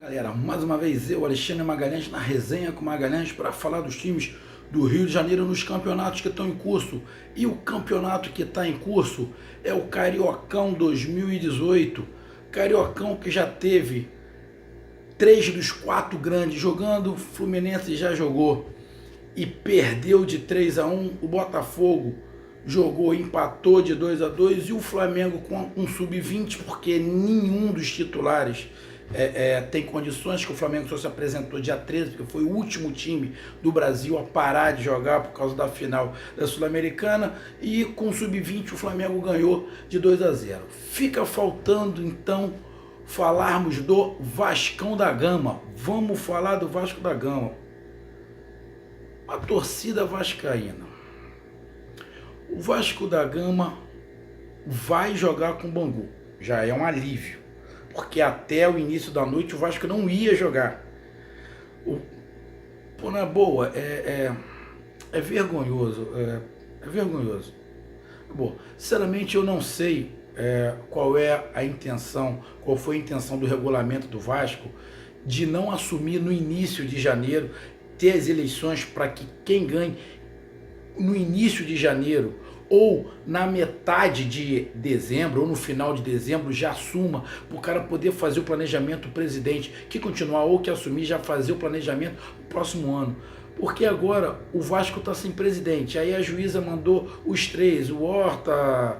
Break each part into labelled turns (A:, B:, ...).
A: Galera, mais uma vez eu, Alexandre Magalhães, na resenha com Magalhães para falar dos times do Rio de Janeiro nos campeonatos que estão em curso. E o campeonato que está em curso é o Cariocão 2018. Cariocão que já teve 3 dos 4 grandes jogando, o Fluminense já jogou e perdeu de 3-1, o Botafogo jogou, empatou de 2-2 e o Flamengo com um sub-20 porque nenhum dos titulares tem condições, que o Flamengo só se apresentou dia 13, porque foi o último time do Brasil a parar de jogar por causa da final da Sul-Americana, e com o sub-20 o Flamengo ganhou de 2-0. Fica faltando então falarmos do Vascão da Gama. Vamos falar do Vasco da Gama. A torcida vascaína. O Vasco da Gama vai jogar com o Bangu. Já é um alívio, porque até o início da noite o Vasco não ia jogar. Pô, na boa, é vergonhoso. É vergonhoso. Bom, sinceramente eu não sei qual é a intenção, qual foi a intenção do regulamento do Vasco de não assumir no início de janeiro, ter as eleições para que quem ganhe no início de janeiro ou na metade de dezembro ou no final de dezembro já assuma, para o cara poder fazer o planejamento, o presidente que continuar ou que assumir já fazer o planejamento no próximo ano. Porque agora o Vasco está sem presidente, aí a juíza mandou os 3, o Horta,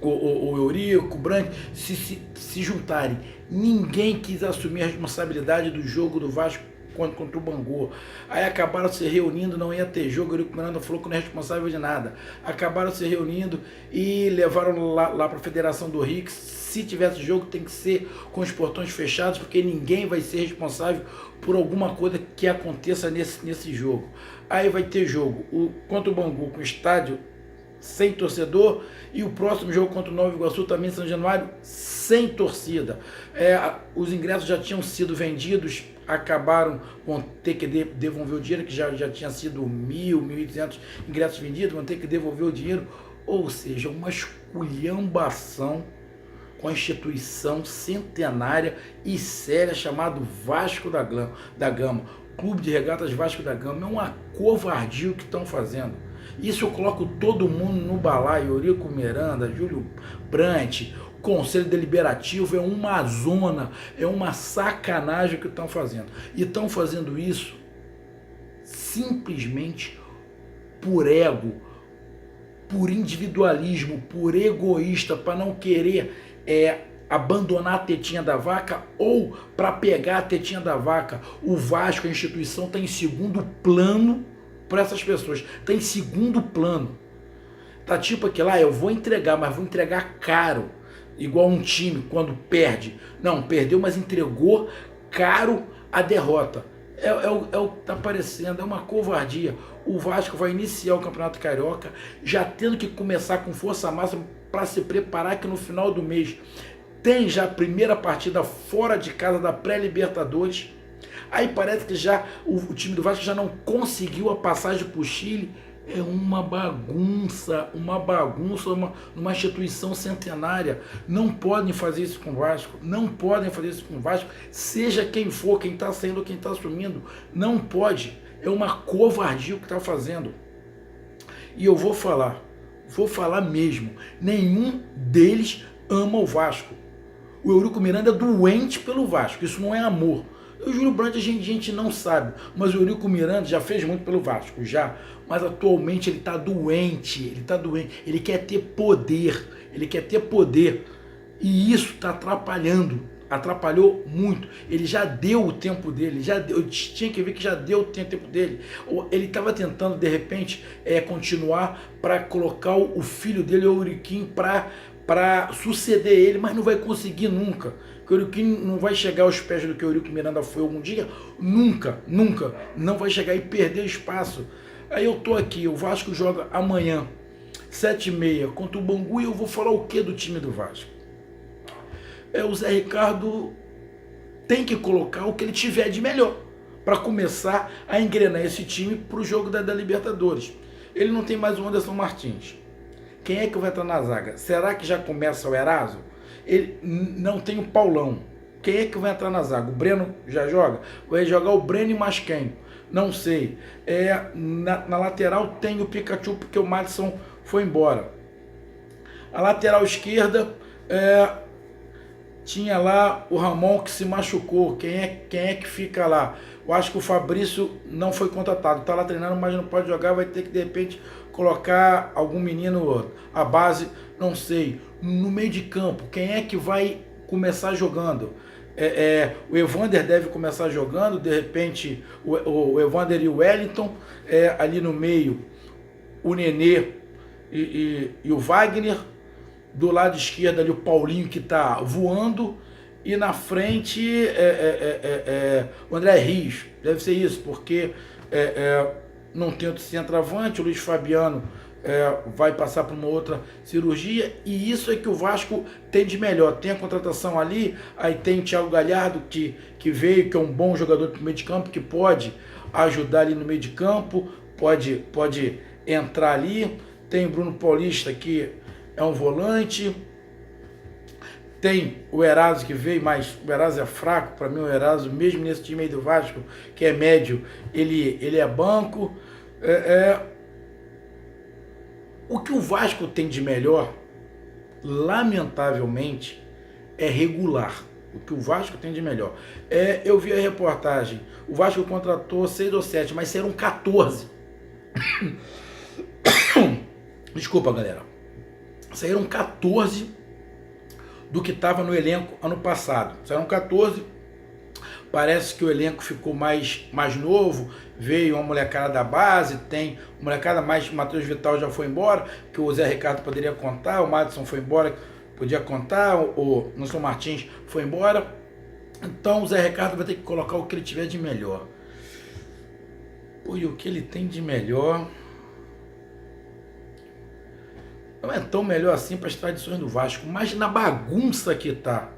A: o Eurico, o Branco, se juntarem. Ninguém quis assumir a responsabilidade do jogo do Vasco contra o Bangu. Aí acabaram se reunindo, não ia ter jogo, o Eurico Miranda falou que não é responsável de nada. Acabaram se reunindo e levaram lá para a Federação do Rio que se tivesse jogo tem que ser com os portões fechados, porque ninguém vai ser responsável por alguma coisa que aconteça nesse jogo. Aí vai ter jogo contra o Bangu com estádio sem torcedor, e o próximo jogo contra o Nova Iguaçu também em São Januário sem torcida. Os ingressos já tinham sido vendidos, acabaram, vão ter que devolver o dinheiro, que já tinha sido 1.200 ingressos vendidos, vão ter que devolver o dinheiro, ou seja, uma esculhambação com a instituição centenária e séria chamada Vasco da Gama, Clube de Regatas Vasco da Gama. É uma covardia o que estão fazendo. Isso eu coloco todo mundo no balaio. Eurico Miranda, Júlio Brandt, Conselho Deliberativo, é uma zona, é uma sacanagem o que estão fazendo. E estão fazendo isso simplesmente por ego, por individualismo, por egoísta, para não querer abandonar a tetinha da vaca ou para pegar a tetinha da vaca. O Vasco, a instituição, está em segundo plano para essas pessoas, está em segundo plano. Tá tipo aquilo lá, eu vou entregar, mas vou entregar caro, igual um time quando perde. Não, perdeu, mas entregou caro a derrota. É o que está aparecendo, é uma covardia. O Vasco vai iniciar o Campeonato Carioca já tendo que começar com força máxima para se preparar, que no final do mês tem já a primeira partida fora de casa da pré-Libertadores. Aí parece que já o time do Vasco já não conseguiu a passagem para o Chile. É uma bagunça, numa instituição centenária. Não podem fazer isso com o Vasco, não podem fazer isso com o Vasco, seja quem for, quem está saindo ou quem está assumindo, não pode. É uma covardia o que está fazendo. E eu vou falar mesmo, nenhum deles ama o Vasco. O Eurico Miranda é doente pelo Vasco, isso não é amor. O Júlio Brandt a gente não sabe, mas o Eurico Miranda já fez muito pelo Vasco, já. Mas atualmente ele está doente, ele quer ter poder, e isso está atrapalhou muito. Ele já deu o tempo dele, eu tinha que ver que já deu o tempo dele. Ele estava tentando, de repente, continuar para colocar o filho dele, o Euriquinho, para suceder ele, mas não vai conseguir nunca. O Euriquinho não vai chegar aos pés do que o Eurico Miranda foi algum dia, nunca, não vai chegar e perder espaço. Aí eu tô aqui, o Vasco joga amanhã, 7h30, contra o Bangu, e eu vou falar o que do time do Vasco? O Zé Ricardo tem que colocar o que ele tiver de melhor para começar a engrenar esse time para o jogo da Libertadores. Ele não tem mais o Anderson Martins. Quem é que vai estar na zaga? Será que já começa o Eraso? Ele não tem o Paulão. Quem é que vai entrar na zaga? O Breno já joga? Vai jogar o Breno e mais quem? Não sei. Na lateral tem o Pikachu, porque o Madison foi embora. A lateral esquerda tinha lá o Ramon que se machucou. Quem é que fica lá? Eu acho que o Fabrício não foi contratado. Está lá treinando, mas não pode jogar. Vai ter que, de repente, colocar algum menino à base, não sei. No meio de campo, quem é que vai começar jogando? O Evander deve começar jogando, de repente o Evander e o Wellington, ali no meio o Nenê e o Wagner, do lado esquerdo ali o Paulinho que está voando, e na frente o André Rios, deve ser isso, porque não tem outro centroavante, o Luiz Fabiano vai passar por uma outra cirurgia, e isso é que o Vasco tem de melhor. Tem a contratação ali, aí tem o Thiago Galhardo que veio, que é um bom jogador do meio de campo, que pode ajudar ali no meio de campo, pode entrar ali. Tem o Bruno Paulista, que é um volante. Tem o Eraso que veio, mas o Eraso é fraco. Para mim o Eraso, mesmo nesse time aí do Vasco, que é médio, ele é banco. O que o Vasco tem de melhor, lamentavelmente, é regular. O que o Vasco tem de melhor. Eu vi a reportagem, o Vasco contratou 6 ou 7, mas saíram 14. Desculpa, galera. Saíram 14 do que estava no elenco ano passado. Saíram 14. Parece que o elenco ficou mais novo, veio uma molecada da base, tem molecada mais, o Matheus Vital já foi embora, que o Zé Ricardo poderia contar, o Madison foi embora, podia contar, o Nelson Martins foi embora. Então o Zé Ricardo vai ter que colocar o que ele tiver de melhor. E o que ele tem de melhor não é tão melhor assim para as tradições do Vasco, mas na bagunça que está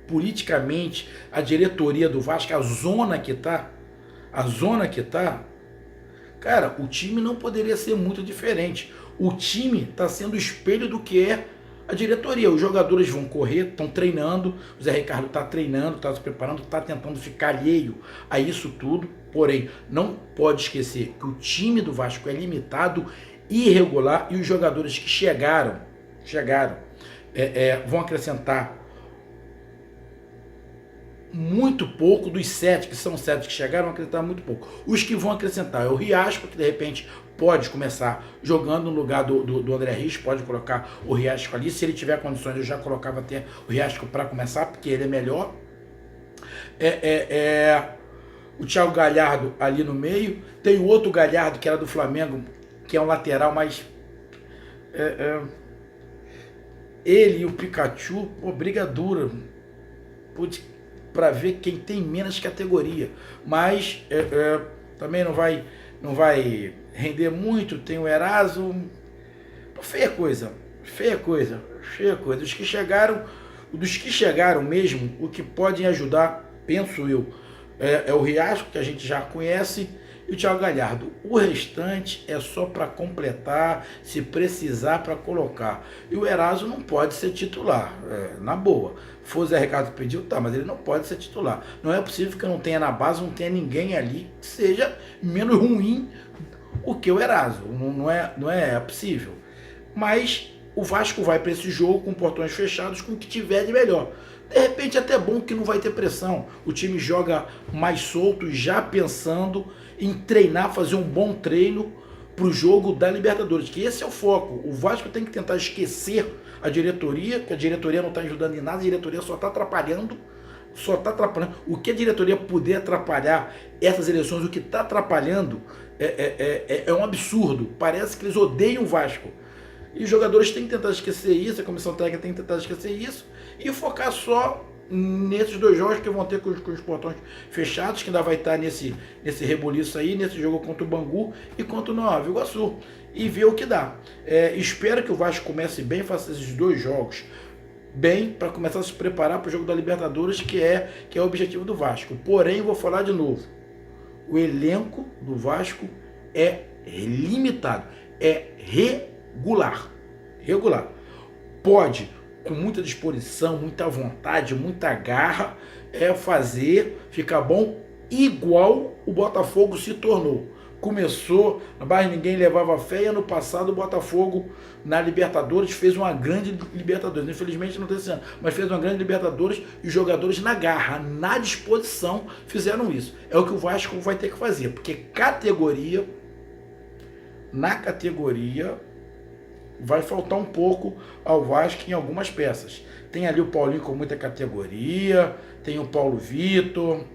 A: politicamente, a diretoria do Vasco, a zona que tá, cara, o time não poderia ser muito diferente. O time está sendo o espelho do que é a diretoria. Os jogadores vão correr, estão treinando, o Zé Ricardo está treinando, está se preparando, está tentando ficar alheio a isso tudo, porém, não pode esquecer que o time do Vasco é limitado, irregular, e os jogadores que chegaram, vão acrescentar muito pouco. Dos 7, que são 7 que chegaram, vão acrescentar muito pouco. Os que vão acrescentar é o Riasco, que de repente pode começar jogando no lugar do André Rios, pode colocar o Riasco ali, se ele tiver condições eu já colocava até o Riasco para começar, porque ele é melhor. O Thiago Galhardo ali no meio, tem o outro Galhardo que era do Flamengo, que é um lateral, mas ele e o Pikachu, briga dura para ver quem tem menos categoria, mas também não vai render muito. Tem o Eraso, feia coisa. Dos que chegaram mesmo, o que podem ajudar, penso eu, é o Riasco, que a gente já conhece, e o Thiago Galhardo. O restante é só para completar, se precisar, para colocar. E o Eraso não pode ser titular, na boa. For o Zé Ricardo pediu, tá, mas ele não pode ser titular. Não é possível que eu não tenha na base, não tenha ninguém ali que seja menos ruim o que o Eraso. Não é possível. Mas o Vasco vai para esse jogo com portões fechados, com o que tiver de melhor. De repente até bom que não vai ter pressão. O time joga mais solto, já pensando em treinar, fazer um bom treino para o jogo da Libertadores, que esse é o foco. O Vasco tem que tentar esquecer a diretoria, que a diretoria não está ajudando em nada, a diretoria só está atrapalhando. O que a diretoria puder atrapalhar essas eleições, o que está atrapalhando é um absurdo. Parece que eles odeiam o Vasco. E os jogadores têm que tentar esquecer isso, a comissão técnica tem que tentar esquecer isso e focar só nesses 2 jogos que vão ter com os portões fechados, que ainda vai estar nesse rebuliço aí, nesse jogo contra o Bangu e contra o Nova Iguaçu, e ver o que dá. Espero que o Vasco comece bem, faça esses 2 jogos bem, para começar a se preparar para o jogo da Libertadores, que é o objetivo do Vasco. Porém, vou falar de novo, o elenco do Vasco é limitado, é regular. Pode com muita disposição, muita vontade, muita garra, fazer ficar bom igual o Botafogo se tornou. Começou, mas ninguém levava fé, e ano passado o Botafogo na Libertadores fez uma grande Libertadores, infelizmente não tem esse ano, mas fez uma grande Libertadores e os jogadores na garra, na disposição fizeram isso. É o que o Vasco vai ter que fazer, porque na categoria vai faltar um pouco ao Vasco em algumas peças. Tem ali o Paulinho com muita categoria, tem o Paulo Vitor,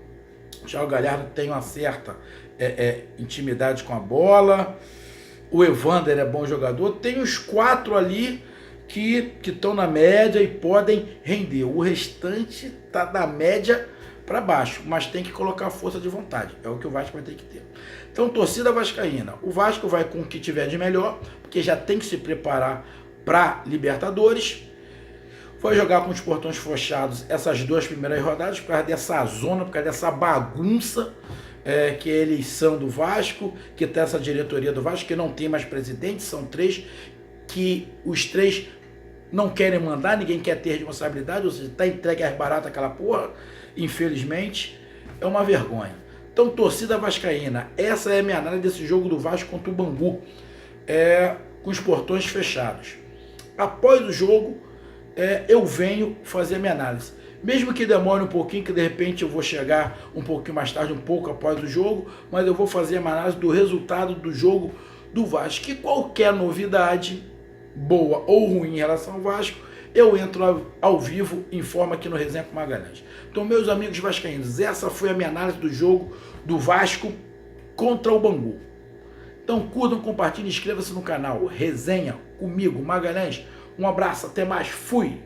A: o Thiago Galhardo tem uma certa intimidade com a bola, o Evander é bom jogador, tem os 4 ali que estão na média e podem render. O restante está da média para baixo, mas tem que colocar força de vontade, é o que o Vasco vai ter que ter. Então, torcida vascaína, o Vasco vai com o que tiver de melhor, porque já tem que se preparar para Libertadores. Vai jogar com os portões fechados essas 2 primeiras rodadas, por causa dessa zona, por causa dessa bagunça que é a eleição do Vasco, que está essa diretoria do Vasco, que não tem mais presidente, são 3, que os 3 não querem mandar, ninguém quer ter responsabilidade, ou seja, está entregue às baratas aquela porra, infelizmente, é uma vergonha. Então, torcida vascaína, essa é a minha análise desse jogo do Vasco contra o Bangu, com os portões fechados. Após o jogo, eu venho fazer a minha análise. Mesmo que demore um pouquinho, que de repente eu vou chegar um pouquinho mais tarde, um pouco após o jogo, mas eu vou fazer a análise do resultado do jogo do Vasco. Que qualquer novidade, boa ou ruim em relação ao Vasco, eu entro ao vivo, informo aqui no Resenha com Magalhães. Então, meus amigos vascaínos, essa foi a minha análise do jogo do Vasco contra o Bangu. Então, curtam, compartilhem, inscreva-se no canal Resenha comigo, Magalhães. Um abraço, até mais, fui!